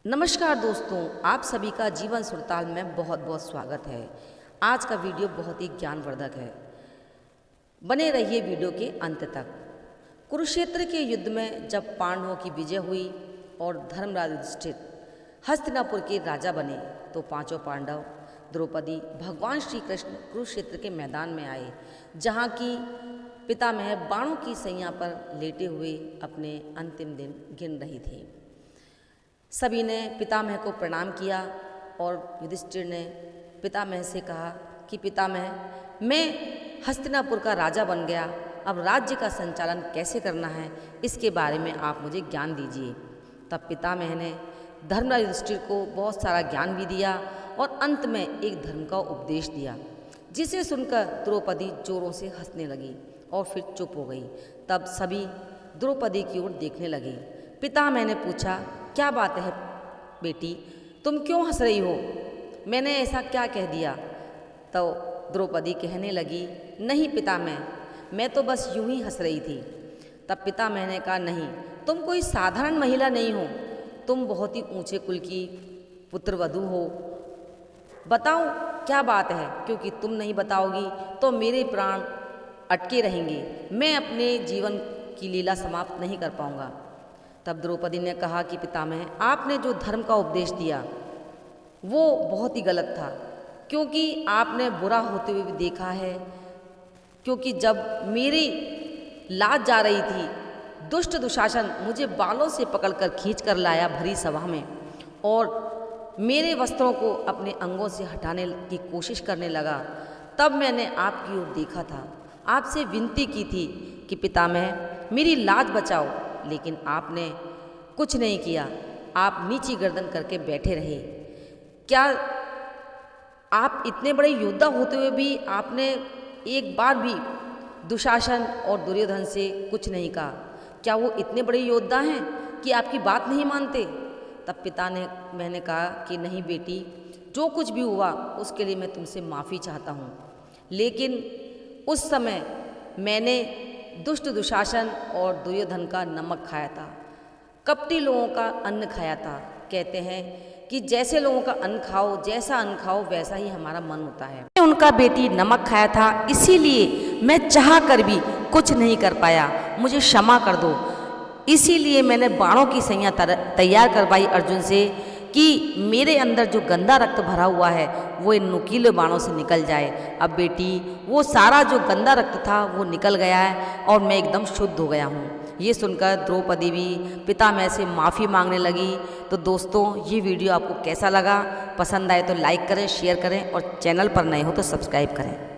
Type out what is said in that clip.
नमस्कार दोस्तों, आप सभी का जीवन सुरताल में बहुत बहुत स्वागत है। आज का वीडियो बहुत ही ज्ञानवर्धक है। बने रहिए वीडियो के अंत तक। कुरुक्षेत्र के युद्ध में जब पांडवों की विजय हुई और धर्मराज युधिष्ठिर हस्तिनापुर के राजा बने तो पांचों पांडव, द्रौपदी, भगवान श्री कृष्ण कुरुक्षेत्र के मैदान में आए, जहाँ की पितामह बाणों की सैया पर लेटे हुए अपने अंतिम दिन गिन रही थी। सभी ने पितामह को प्रणाम किया और युधिष्ठिर ने पितामह से कहा कि पितामह, मैं हस्तिनापुर का राजा बन गया, अब राज्य का संचालन कैसे करना है इसके बारे में आप मुझे ज्ञान दीजिए। तब पितामह ने धर्मराज युधिष्ठिर को बहुत सारा ज्ञान भी दिया और अंत में एक धर्म का उपदेश दिया, जिसे सुनकर द्रौपदी जोरों से हंसने लगी और फिर चुप हो गई। तब सभी द्रौपदी की ओर देखने लगे। पितामह ने पूछा, क्या बात है बेटी, तुम क्यों हंस रही हो? मैंने ऐसा क्या कह दिया? तो द्रौपदी कहने लगी, नहीं पितामह, मैं तो बस यूं ही हंस रही थी। तब पितामह ने कहा, नहीं, तुम कोई साधारण महिला नहीं हो, तुम बहुत ही ऊंचे कुल की पुत्रवधू हो। बताओ क्या बात है, क्योंकि तुम नहीं बताओगी तो मेरे प्राण अटके रहेंगे, मैं अपने जीवन की लीला समाप्त नहीं कर पाऊंगा। तब द्रौपदी ने कहा कि पितामह, आपने जो धर्म का उपदेश दिया वो बहुत ही गलत था, क्योंकि आपने बुरा होते हुए भी देखा है। क्योंकि जब मेरी लाज जा रही थी, दुष्ट दुशासन मुझे बालों से पकड़कर खींच कर लाया भरी सभा में और मेरे वस्त्रों को अपने अंगों से हटाने की कोशिश करने लगा। तब मैंने आपकी ओर देखा था, आपसे विनती की थी कि पितामह मेरी लाज बचाओ, लेकिन आपने कुछ नहीं किया। आप नीची गर्दन करके बैठे रहे। क्या आप इतने बड़े योद्धा होते हुए भी आपने एक बार भी दुशासन और दुर्योधन से कुछ नहीं कहा? क्या वो इतने बड़े योद्धा हैं कि आपकी बात नहीं मानते? तब मैंने कहा कि नहीं बेटी, जो कुछ भी हुआ उसके लिए मैं तुमसे माफ़ी चाहता हूँ, लेकिन उस समय मैंने दुष्ट दुशासन और दुर्योधन का नमक खाया था, कपटी लोगों का अन्न खाया था। कहते हैं कि जैसे लोगों का अन्न खाओ, जैसा अन्न खाओ वैसा ही हमारा मन होता है। उनका बेटी नमक खाया था, इसीलिए मैं चाह कर भी कुछ नहीं कर पाया, मुझे क्षमा कर दो। इसीलिए मैंने बाणों की सैया तैयार करवाई अर्जुन से कि मेरे अंदर जो गंदा रक्त भरा हुआ है वो इन नुकीले बाणों से निकल जाए। अब बेटी, वो सारा जो गंदा रक्त था वो निकल गया है और मैं एकदम शुद्ध हो गया हूँ। ये सुनकर द्रौपदी भी पितामह से माफ़ी मांगने लगी। तो दोस्तों, ये वीडियो आपको कैसा लगा? पसंद आए तो लाइक करें, शेयर करें और चैनल पर नए हो तो सब्सक्राइब करें।